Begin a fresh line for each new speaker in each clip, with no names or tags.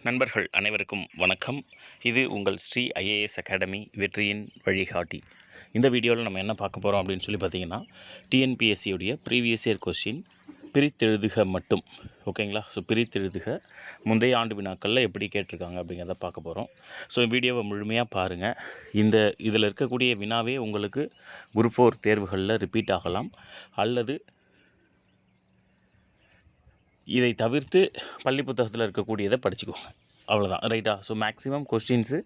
நண்பர்கள் அனைவருக்கும் வணக்கம். இது உங்கள் ஸ்ரீ ஐஏஎஸ் அகாடமி வெற்றியின் வழிகாட்டி. இந்த வீடியோவில் நம்ம என்ன பார்க்க போகிறோம் அப்படின்னு சொல்லி பார்த்தீங்கன்னா, டிஎன்பிஎஸ்சியுடைய ப்ரீவியஸ் இயர் கொஸ்டின் பிரித்தெழுதுக மட்டும். ஓகேங்களா? ஸோ பிரித்தெழுதுக முந்தைய ஆண்டு வினாக்களில் எப்படி கேட்டிருக்காங்க அப்படிங்கிறத பார்க்க போகிறோம். ஸோ வீடியோவை முழுமையாக பாருங்கள். இதில் இருக்கக்கூடிய வினாவே உங்களுக்கு குரூப் 4 தேர்வுகளில் ரிப்பீட் ஆகலாம், அல்லது இதை தவிர்த்து பள்ளி புத்தகத்தில் இருக்கக்கூடியதை படிச்சுக்கோங்க. அவ்வளோதான், ரைட்டா? ஸோ மேக்ஸிமம் கொஸ்டின்ஸு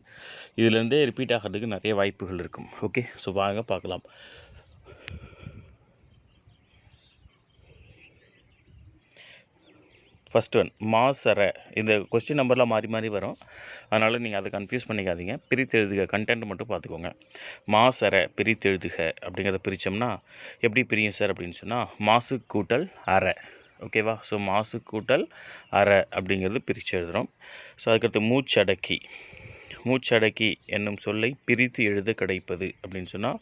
இதிலேருந்தே ரிப்பீட் ஆகிறதுக்கு நிறைய வாய்ப்புகள் இருக்கும். ஓகே, ஸோ வாங்க பார்க்கலாம். ஃபஸ்ட் ஒன், மாசர. இந்த கொஸ்டின் நம்பர்லாம் மாறி மாறி வரும், அதனால் நீங்கள் அதை கன்ஃபியூஸ் பண்ணிக்காதீங்க. பிரித்தெழுதுக கண்டென்ட் மட்டும் பார்த்துக்கோங்க. மாசர பிரித்தெழுதுக அப்படிங்கிறத பிரித்தோம்னா எப்படி பிரியும் சார் அப்படின்னு சொன்னால், மாசு கூட்டல் அரை. ஓகேவா? ஸோ மாசு கூட்டல் அரை அப்படிங்கிறது பிரித்து எழுதுகிறோம். ஸோ அதுக்கடுத்து மூச்சடக்கி என்னும் சொல்லை பிரித்து எழுத கிடைப்பது அப்படின்னு சொன்னால்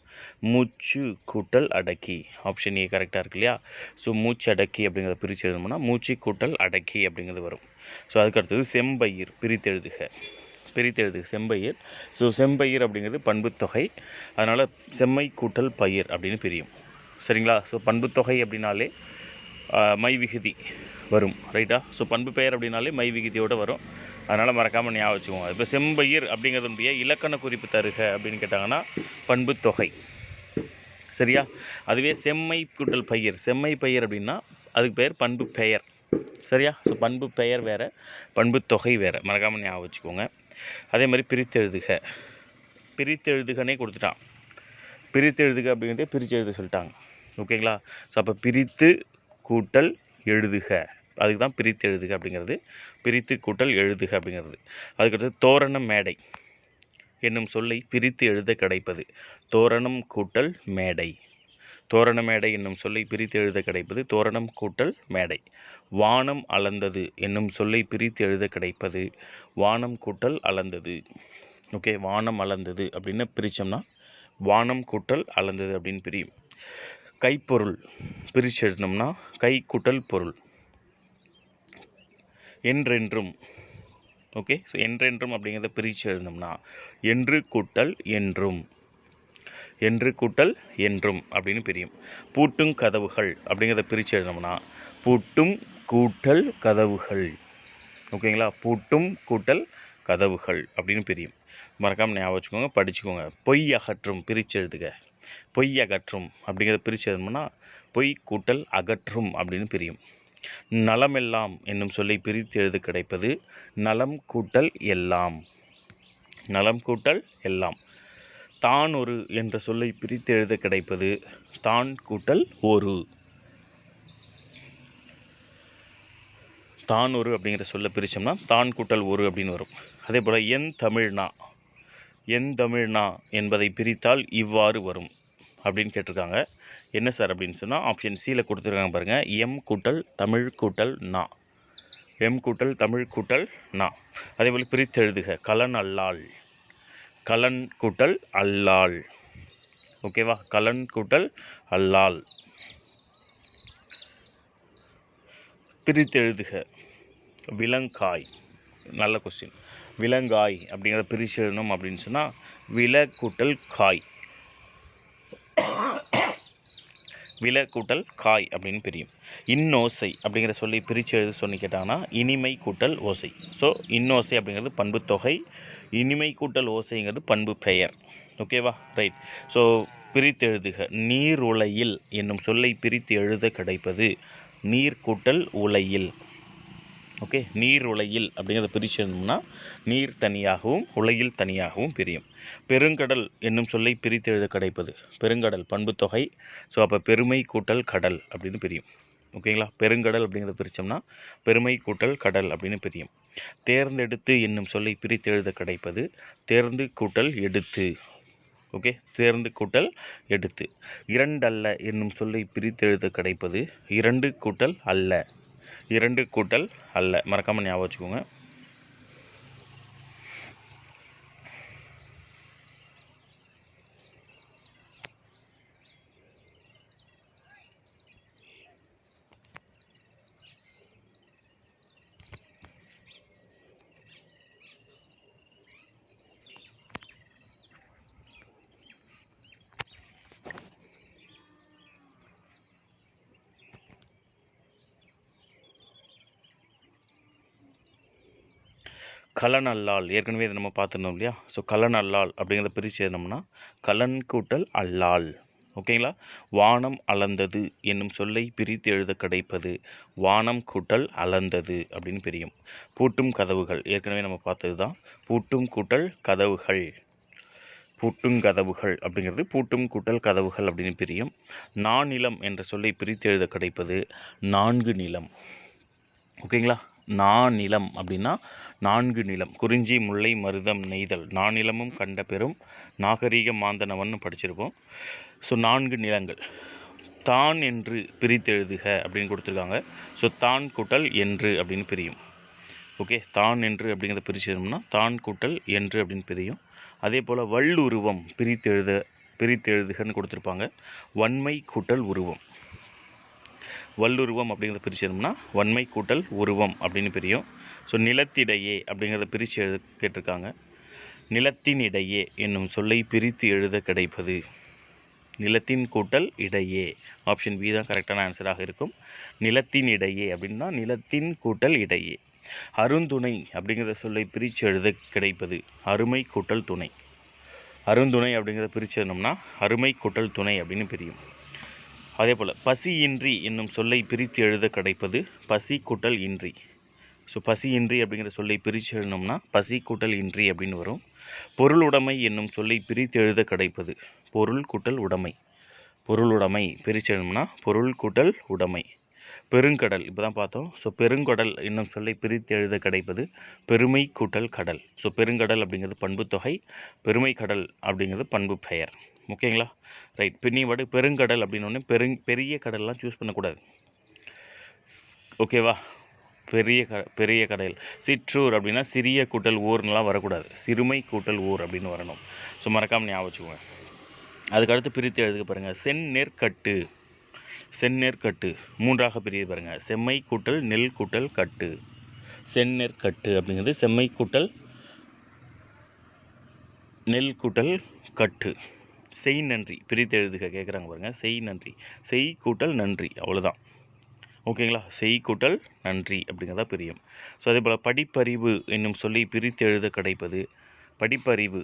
மூச்சு கூட்டல் அடக்கி. ஆப்ஷன் ஏ கரெக்டாக இருக்கு இல்லையா? ஸோ மூச்சடக்கி அப்படிங்கிறத பிரித்து எழுதணும்னா மூச்சு கூட்டல் அடக்கி அப்படிங்கிறது வரும். ஸோ அதுக்கடுத்தது செம்பயிர் பிரித்தெழுதுக செம்பயிர். ஸோ செம்பயிர் அப்படிங்கிறது பண்புத்தொகை, அதனால் செம்மை கூட்டல் பயிர் அப்படின்னு பிரியும். சரிங்களா? ஸோ பண்புத்தொகை அப்படின்னாலே மை விகுதி வரும், ரைட்டா? ஸோ பண்பு பெயர் அப்படின்னாலே மை விகுதியோடு வரும், அதனால் மறக்காமல் ஞாபகம் வச்சுக்கோங்க. இப்போ செம்பயிர் அப்படிங்கிறதுடைய இலக்கண குறிப்பு தருக அப்படின்னு கேட்டாங்கன்னா பண்பு தொகை, சரியா? அதுவே செம்மை கூட்டல் பயிர் அப்படின்னா அதுக்கு பெயர் பண்பு பெயர், சரியா? ஸோ பண்பு பெயர் வேறு, பண்பு தொகை வேறு, மறக்காமல் ஞாபகம் வச்சுக்கோங்க. அதே மாதிரி பிரித்தெழுதுகனே கொடுத்துட்டான். பிரித்தெழுதுக அப்படிங்கிறதே பிரித்து எழுத சொல்லிட்டாங்க. ஓகேங்களா? ஸோ அப்போ பிரித்து கூட்டல் எழுதுக, அதுக்கு தான் பிரித்து எழுதுக அப்படிங்கிறது. பிரித்து கூட்டல் எழுதுக அப்படிங்கிறது. அதுக்கடுத்து தோரண மேடை என்னும் சொல்லை பிரித்து எழுத கிடைப்பது. தோரணம் கூட்டல் மேடை. தோரண மேடை என்னும் சொல்லை பிரித்து எழுத கிடைப்பது தோரணம் கூட்டல் மேடை. வானம் அளந்தது என்னும் சொல்லை பிரித்து எழுத கிடைப்பது வானம் கூட்டல் அளந்தது. ஓகே, வானம் அளந்தது அப்படின்னு பிரித்தோம்னா வானம் கூட்டல் அளந்தது அப்படின்னு பிரியும். கைப்பொருள் பிரித்து எழுதினோம்னா கை கூட்டல் பொருள். என்றென்றும். ஓகே, ஸோ என்றென்றும் அப்படிங்கிறத பிரித்து எழுதினோம்னா என்று கூட்டல் என்றும். என்று கூட்டல் என்றும் அப்படின்னு பிரியும். பூட்டும் கதவுகள் அப்படிங்கிறத பிரித்து எழுதினோம்னா பூட்டும் கூட்டல் கதவுகள். ஓகேங்களா? பூட்டும் கூட்டல் கதவுகள் அப்படின்னு பிரியும். மறக்காமல் ஞாபகம் வச்சுக்கோங்க, படிச்சுக்கோங்க. பொய் அகற்றும் பிரித்து எழுதுக. பொய் அகற்றும் அப்படிங்கிறத பிரித்து எழுதணும்னா பொய் கூட்டல் அகற்றும் அப்படின்னு பிரியும். நலமெல்லாம் என்னும் சொல்லை பிரித்து எழுத கிடைப்பது நலம் கூட்டல் எல்லாம். நலம் கூட்டல் எல்லாம். தான் ஒரு என்ற சொல்லை பிரித்து எழுத கிடைப்பது தான் கூட்டல் ஒரு. தான் ஒரு அப்படிங்கிற சொல்லை பிரித்தோம்னா தான் கூட்டல் ஒரு அப்படின்னு வரும். அதே போல் என் தமிழ்னா என்பதை பிரித்தால் இவ்வாறு வரும் அப்படின்னு கேட்டிருக்காங்க. என்ன சார் அப்படின்னு சொன்னால் ஆப்ஷன் சியில் கொடுத்துருக்காங்க பாருங்கள். எம் கூட்டல் தமிழ் கூட்டல் நா. எம் கூட்டல் தமிழ் கூட்டல் நா. அதே போல் பிரித்து எழுதுக. கலன் அல்லால். கலன் கூட்டல் அல்லால். ஓகேவா? கலன் கூட்டல் அல்லால். பிரித்து எழுதுக. விலங்காய். நல்ல கொஸ்டின். விலங்காய் அப்படிங்கிறத பிரித்து எழுதணும் அப்படின்னு சொன்னால் வில கூட்டல் காய். வில கூட்டல் காய் அப்படின்னு பிரியும். இன்னோசை அப்படிங்கிற சொல்லி பிரித்து எழுத சொல்லி கேட்டாங்கன்னா இனிமை கூட்டல் ஓசை. ஸோ இன்னோசை அப்படிங்கிறது பண்பு தொகை, இனிமை கூட்டல் ஓசைங்கிறது பண்பு பெயர். ஓகேவா? ரைட். ஸோ பிரித்து எழுதுக. நீர் உலையில் என்னும் சொல்லை பிரித்து எழுத கிடைப்பது நீர் கூட்டல் உலையில். ஓகே, நீர் உலையில் அப்படிங்கிறத பிரித்து எழுதணும்னா நீர் தனியாகவும் உலையில் தனியாகவும் பிரியும். பெருங்கடல் என்னும் சொல்லை பிரித்து எழுத கிடைப்பது பெருங்கடல் பண்பு தொகை. ஸோ அப்போ பெருமை கூட்டல் கடல் அப்படின்னு பிரியும். ஓகேங்களா? பெருங்கடல் அப்படிங்கிறத பிரித்தோம்னா பெருமை கூட்டல் கடல் அப்படின்னு பிரியும். தேர்ந்தெடுத்து என்னும் சொல்லை பிரித்து எழுத கிடைப்பது தேர்ந்து கூட்டல் எடுத்து. ஓகே, தேர்ந்து கூட்டல் எடுத்து. இரண்டல்ல என்னும் சொல்லை பிரித்து எழுத கிடைப்பது இரண்டு கூட்டல் அல்ல. இரண்டு கூட்டல் அல்ல, மறக்காமல் ஞாபகம் வச்சுக்கோங்க. கலனல்லால் ஏற்கனவே இதை நம்ம பார்த்துருந்தோம் இல்லையா? ஸோ கலனல்லால் அப்படிங்கிறத பிரித்து எழுதணும்னா கலன் கூட்டல் அல்லால். ஓகேங்களா? வானம் அளந்தது என்னும் சொல்லை பிரித்து எழுத கிடைப்பது வானம் கூட்டல் அளந்தது அப்படின்னு பிரியும். பூட்டும் கதவுகள் ஏற்கனவே நம்ம பார்த்தது தான். பூட்டும் கூட்டல் கதவுகள், பூட்டும் கதவுகள் அப்படிங்கிறது பூட்டும் கூட்டல் கதவுகள் அப்படின்னு பிரியும். நானிலம் என்ற சொல்லை பிரித்து எழுத கிடைப்பது நான்கு நிலம். ஓகேங்களா? நானிலம் அப்படின்னா நான்கு நிலம். குறிஞ்சி, முல்லை, மருதம், நெய்தல் நானிலமும் கண்ட பெரும் நாகரீக மாந்தனவன் படிச்சிருப்போம். ஸோ 4 நிலங்கள். தான் என்று பிரித்தெழுதுக அப்படின்னு கொடுத்துருக்காங்க. ஸோ தான் கூட்டல் என்று அப்படின்னு பிரியும். ஓகே, தான் என்று அப்படிங்கிறத பிரிச்சோம்னா தான் கூட்டல் என்று அப்படின்னு பிரியும். அதே போல் வல்லுருவம் பிரித்தெழுதுகன்னு கொடுத்துருப்பாங்க. வன்மை கூட்டல் உருவம். வல்லுருவம் அப்படிங்கிறத பிரிச்சோம்னா வன்மை கூட்டல் உருவம் அப்படின்னு பிரியும். ஸோ நிலத்திடையே அப்படிங்கிறத பிரித்து கேட்டிருக்காங்க. நிலத்தினிடையே என்னும் சொல்லை பிரித்து எழுத கிடைப்பது நிலத்தின் கூட்டல் இடையே. ஆப்ஷன் பி தான் கரெக்டான ஆன்சராக இருக்கும். நிலத்தின் இடையே அப்படின்னா நிலத்தின் கூட்டல் இடையே. அருந்துணை அப்படிங்கிற சொல்லை பிரித்து எழுத கிடைப்பது அருமை கூட்டல் துணை. அருந்துணை அப்படிங்கிறத பிரித்து எழுதணும்னா அருமை கூட்டல் துணை அப்படின்னு பிரியும். அதே போல் பசியின்றி என்னும் சொல்லை பிரித்து எழுத கிடைப்பது பசி கூட்டல் இன்றி. ஸோ பசியின்றி அப்படிங்கிற சொல்லை பிரித்து எழுதணும்னா பசி கூட்டல் இன்றி அப்படின்னு வரும். பொருளுடைமை என்னும் சொல்லை பிரித்து எழுத கிடைப்பது பொருள் கூட்டல் உடைமை. பொருளுடைமை பிரித்து எழுதணும்னா பொருள் கூட்டல் உடைமை. பெருங்கடல் இப்போ தான் பார்த்தோம். ஸோ பெருங்கடல் என்னும் சொல்லை பிரித்து எழுத கிடைப்பது பெருமை கூட்டல் கடல். ஸோ பெருங்கடல் அப்படிங்கிறது பண்பு தொகை, பெருமை கடல் அப்படிங்கிறது பண்பு பெயர். ஓகேங்களா? ரைட். பின்னிவாடு பெருங்கடல் அப்படின்னு பெரிய கடல்லாம் சூஸ் பண்ணக்கூடாது. ஓகேவா? பெரிய கடல். சிற்றூர் அப்படின்னா சிறிய கூட்டல் ஊர்னெலாம் வரக்கூடாது. சிறுமை கூட்டல் ஊர் அப்படின்னு வரணும். ஸோ மறக்காமல் ஞாபகம் வச்சுக்கோங்க. அதுக்கடுத்து பிரித்து எழுதுக பாருங்கள். செந்நெற்கட்டு. செந்நெற்கட்டு 3ஆக பிரிவு பாருங்கள். செம்மை கூட்டல் நெல் கூட்டல் கட்டு. செந்நெற்கட்டு அப்படிங்கிறது செம்மை கூட்டல் நெல் கூட்டல் கட்டு. செய் நன்றி பிரித்து எழுதுக கேட்குறாங்க பாருங்கள். செய் நன்றி. செய் கூட்டல் நன்றி, அவ்வளோதான். ஓகேங்களா? செய் கூட்டல் நன்றி அப்படிங்கிறதா பிரியும். ஸோ அதே போல் படிப்பறிவு என்னும் சொல்லி பிரித்து எழுத கிடைப்பது படிப்பறிவு.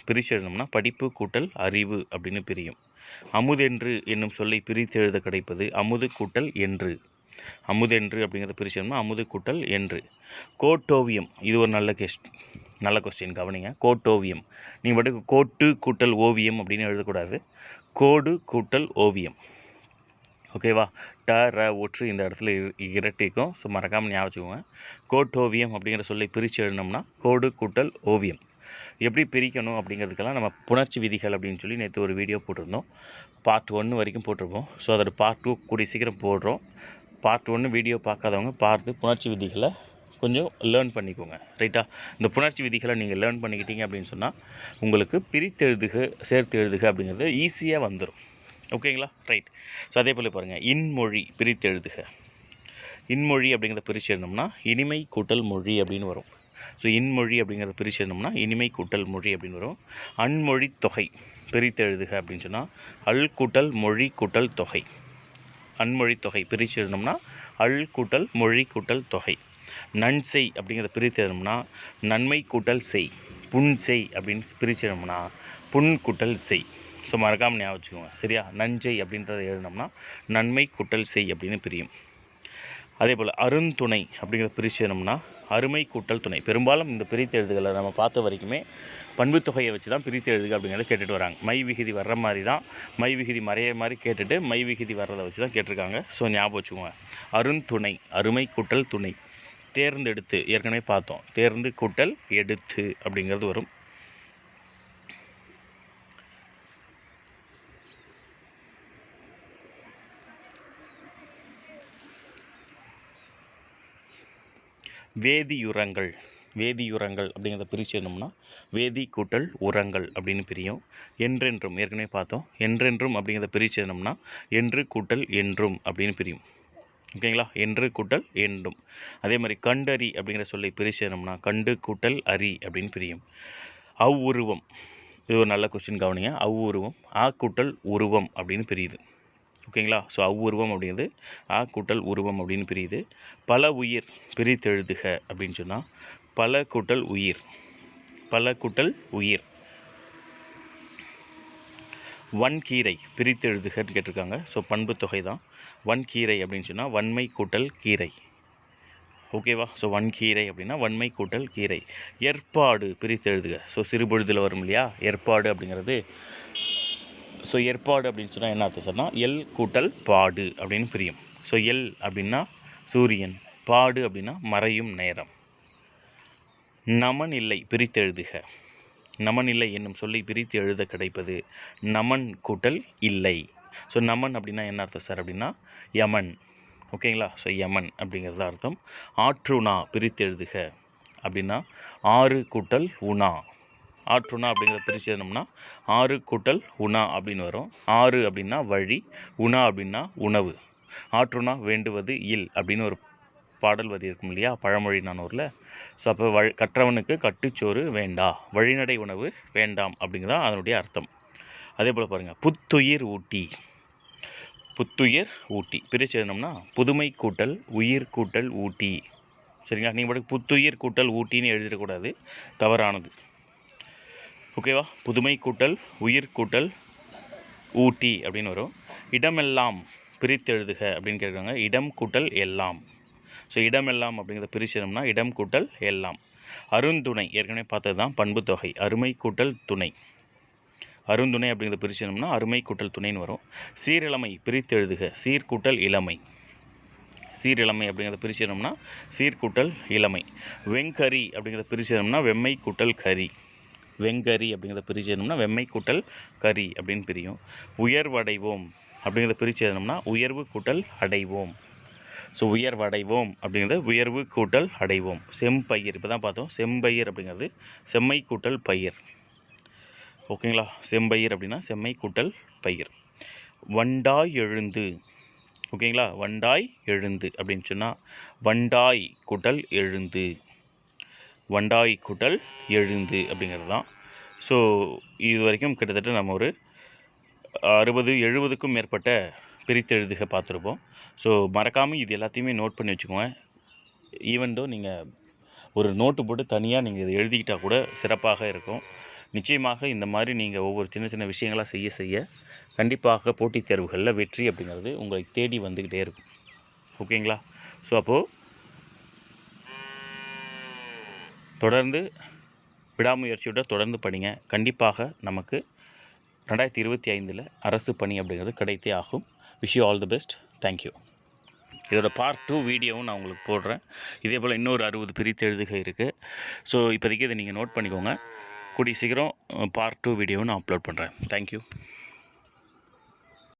பிரித்து எழுதணும்னா படிப்பு கூட்டல் அறிவு அப்படின்னு பிரியும். அமுதென்று என்னும் சொல்லை பிரித்து எழுத கிடைப்பது அமுது கூட்டல் என்று. அமுதென்று அப்படிங்கிறத பிரிச்சோம்னா அமுது கூட்டல் என்று. கோட்டோவியம் இது ஒரு நல்ல கொஸ்டின் கவனிங்க. கோட்டோவியம் நீங்கள் பாட்டுக்கு கோட்டு கூட்டல் ஓவியம் அப்படின்னு எழுதக்கூடாது. கோடு கூட்டல் ஓவியம். ஓகேவா? ட ர ஒற்று இந்த இடத்துல இரட்டிக்கும். ஸோ மறக்காமல் ஞாபகம் வச்சுக்கோங்க. கோட்டோவியம் அப்படிங்கிற சொல்லை பிரித்து எழுதணும்னா கோடு கூட்டல் ஓவியம். எப்படி பிரிக்கணும் அப்படிங்கிறதுக்கெல்லாம் நம்ம புணர்ச்சி விதிகள் அப்படின்னு சொல்லி நேற்று ஒரு வீடியோ போட்டிருந்தோம். பார்ட் 1 வரைக்கும் போட்டிருப்போம். ஸோ அதோட பார்ட் 2 கூடிய சீக்கிரம் போடுறோம். பார்ட் 1 வீடியோ பார்க்காதவங்க பார்த்து புணர்ச்சி விதிகளை கொஞ்சம் லேர்ன் பண்ணிக்கோங்க. ரைட்டா? இந்த புணர்ச்சி விதிகளை நீங்கள் லேர்ன் பண்ணிக்கிட்டீங்க அப்படின்னு சொன்னால் உங்களுக்கு பிரித்தெழுதுக சேர்த்து எழுதுக அப்படிங்கிறது ஈஸியாக வந்துடும். ஓகேங்களா? ரைட். ஸோ அதே போல் பாருங்கள். இன்மொழி பிரித்து எழுதுக. இன்மொழி அப்படிங்கிறத பிரித்து எழுதணும்னா இனிமை கூட்டல் மொழி அப்படின்னு வரும். ஸோ இன்மொழி அப்படிங்கிறத பிரித்து எழுதணும்னா இனிமை கூட்டல் மொழி அப்படின்னு வரும். அன்மொழி தொகை பிரித்து எழுதுக அப்படின்னு சொன்னால் அல் கூட்டல் மொழி கூட்டல் தொகை. அன்மொழி தொகை பிரித்து எழுதணும்னா அல் கூட்டல் மொழி கூட்டல் தொகை. நன்செய் அப்படிங்கிறத பிரித்து எழுதணும்னா நன்மை கூட்டல் செய். புன்செய் அப்படின்னு பிரித்து எழுதணும்னா புன் கூட்டல் செய். ஸோ மறக்காமல் ஞாபகம் வச்சுக்கோங்க. சரியா? நஞ்சை அப்படின்றத எழுதினோம்னா நன்மை கூட்டல் செய் அப்படின்னு பிரியும். அதே போல் அருந்துணை அப்படிங்கிற பிரித்து எழுதணும்னா அருமை கூட்டல் துணை. பெரும்பாலும் இந்த பிரித்து எழுதுகளை நம்ம பார்த்த வரைக்குமே பண்பு தொகையை வச்சு தான் பிரித்து எழுதுக அப்படிங்கிறத கேட்டுட்டு வராங்க. மை விகுதி வர்ற மாதிரி தான் மை விகுதி மறைய மாதிரி கேட்டுட்டு மை விகுதி வர்றதை வச்சு தான் கேட்டிருக்காங்க. ஸோ ஞாபகம் வச்சுக்கோங்க. அருந்துணை அருமை கூட்டல் துணை. தேர்ந்தெடுத்து ஏற்கனவே பார்த்தோம். தேர்ந்து கூட்டல் எடுத்து அப்படிங்கிறது வரும். வேதியுரங்கள். வேதியுரங்கள் அப்படிங்கிறத பிரித்து எழுதணும்னா வேதி கூட்டல் உரங்கள் அப்படின்னு பிரியும். என்றென்றும் ஏற்கனவே பார்த்தோம். என்றென்றும் அப்படிங்கிறத பிரித்து எழுதணும்னா என்று கூட்டல் என்றும் அப்படின்னு பிரியும். ஓகேங்களா? என்று கூட்டல் என்றும். அதே மாதிரி கண்டறி அப்படிங்கிற சொல்லை பிரித்து எழுதணும்னா கண்டு கூட்டல் அரி அப்படின்னு பிரியும். அவ்வுருவம் இது ஒரு நல்ல கொஸ்டின் கவனிங்க. அவ்வுருவம் ஆ கூட்டல் உருவம் அப்படின்னு பிரியுது. ஓகேங்களா? ஸோ அவ்வுருவம் அப்படிங்கிறது ஆ கூட்டல் உருவம் அப்படின்னு பிரியுது. பல உயிர் பிரித்தெழுதுக அப்படின்னு சொன்னால் பல கூட்டல் உயிர், பல கூட்டல் உயிர். வன்கீரை பிரித்து எழுதுகன்னு கேட்டிருக்காங்க. ஸோ பண்பு தொகை தான். வன்கீரை அப்படின்னு சொன்னால் வன்மை கூட்டல் கீரை. ஓகேவா? ஸோ வன்கீரை அப்படின்னா வன்மை கூட்டல் கீரை. ஏற்பாடு பிரித்து எழுதுக. ஸோ சிறுபொழுதில் வரும் இல்லையா ஏற்பாடு அப்படிங்கிறது. ஸோ ஏற்பாடு அப்படின்னு சொன்னால் என்ன அர்த்தம் சொன்னால் எல் கூட்டல் பாடு அப்படின்னு பிரியும். ஸோ எல் அப்படின்னா சூரியன், பாடு அப்படின்னா மறையும் நேரம். நமன் இல்லை பிரித்து எழுதுக. நமன் இல்லை என்னும் சொல்லி பிரித்து எழுத கிடைப்பது நமன் கூட்டல் இல்லை. ஸோ நமன் அப்படின்னா என்ன அர்த்தம் சார் அப்படின்னா யமன். ஓகேங்களா? ஸோ யமன் அப்படிங்கிறது அர்த்தம். ஆற்றுணா பிரித்து எழுதுக அப்படின்னா ஆறு கூட்டல் உணா. ஆற்றுணா அப்படிங்கிறத பிரித்து எழுதணும்னா ஆறு கூட்டல் உணா அப்படின்னு வரும். ஆறு அப்படின்னா வழி, உணா அப்படின்னா உணவு. ஆற்றுணா வேண்டுவது இல் அப்படின்னு ஒரு பாடல் வரி இருக்கும் இல்லையா பழமொழி நானூரில். ஸோ அப்போ கற்றவனுக்கு கட்டுச்சோறு வேண்டா, வழிநடை உணவு வேண்டாம் அப்படிங்கிறதான் அதனுடைய அர்த்தம். அதே போல் பாருங்கள், புத்துயிர் ஊட்டி. புத்துயிர் ஊட்டி பிரித்து எழுதணும்னா புதுமை கூட்டல் உயிர் கூட்டல் ஊட்டி. சரிங்களா? நீங்கள் மட்டும் புத்துயிர் கூட்டல் ஊட்டின்னு எழுதிடக்கூடாது, தவறானது. ஓகேவா? புதுமை கூட்டல் உயிர் கூட்டல் ஊட்டி அப்படின்னு வரும். இடமெல்லாம் பிரித்து எழுதுக அப்படின்னு கேட்குறாங்க. இடம் கூட்டல் எல்லாம். ஸோ இடமெல்லாம் அப்படிங்கிறத பிரித்து எழுதணும்னா இடம் கூட்டல் எல்லாம். அருந்துணை ஏற்கனவே பார்த்தது தான் பண்பு தொகை. அருமை கூட்டல் துணை. அருந்துணை அப்படிங்கிறத பிரிச்சணும்னா அருமை கூட்டல் துணைன்னு வரும். சீரிழமை பிரித்து எழுதுக. சீர்கூட்டல் இளமை. சீரிழமை அப்படிங்கிறத பிரிச்சணும்னா சீர்கூட்டல் இளமை. வெங்கரி அப்படிங்கிறத பிரிச்சணும்னா வெம்மை கூட்டல் கரி. வெங்கரி அப்படிங்கிறத பிரிச்சணும்னா வெம்மை கூட்டல் கரி அப்படின்னு பிரியும். உயர்வடைவோம் அப்படிங்கிறத பிரிச்சணும்னா உயர்வு கூட்டல் அடைவோம். ஸோ உயர்வடைவோம் அப்படிங்கிறது உயர்வு கூட்டல் அடைவோம். செம்பயிர் இப்போ தான் பார்த்தோம். செம்பயிர் அப்படிங்கிறது செம்மை கூட்டல் பயிர். ஓகேங்களா? செம்பயிர் அப்படின்னா செம்மை கூட்டல் பயிர். வண்டாய் எழுந்து. ஓகேங்களா? வண்டாய் எழுந்து அப்படின்னு சொன்னால் வண்டாய் கூட்டல் எழுந்து. வண்டாய் கூட்டல் எழுந்து அப்படிங்கிறது தான். ஸோ இது வரைக்கும் கிட்டத்தட்ட நம்ம ஒரு 60-70க்கும் மேற்பட்ட பிரித்தெழுதுக பார்த்துருப்போம். ஸோ மறக்காமல் இது எல்லாத்தையுமே நோட் பண்ணி வச்சுக்கோங்க. ஈவன் தோ நீங்கள் ஒரு நோட்டு போட்டு தனியாக நீங்கள் இதை எழுதிக்கிட்டால் கூட சிறப்பாக இருக்கும். நிச்சயமாக இந்த மாதிரி நீங்கள் ஒவ்வொரு சின்ன சின்ன விஷயங்களாக செய்ய செய்ய கண்டிப்பாக போட்டித் தேர்வுகளில் வெற்றி அப்படிங்கிறது உங்களை தேடி வந்துக்கிட்டே இருக்கும். ஓகேங்களா? ஸோ அப்போது தொடர்ந்து விடாமுயற்சியோட தொடர்ந்து படிங்க. கண்டிப்பாக நமக்கு 2025 அரசு பணி அப்படிங்கிறது கிடைத்தே ஆகும். Wish you all the best. Thank you. இதோட பார்ட் 2 வீடியோவும் நான் உங்களுக்கு போடுறேன். இதே போல் இன்னொரு 60 பிரித்து எழுதுக இருக்குது. ஸோ இப்போதைக்கு இதை நீங்கள் நோட் பண்ணிக்கோங்க. கூடிய சீக்கிரம் பார்ட் 2 வீடியோவும் நான் அப்லோட் பண்ணுறேன். தேங்க்யூ.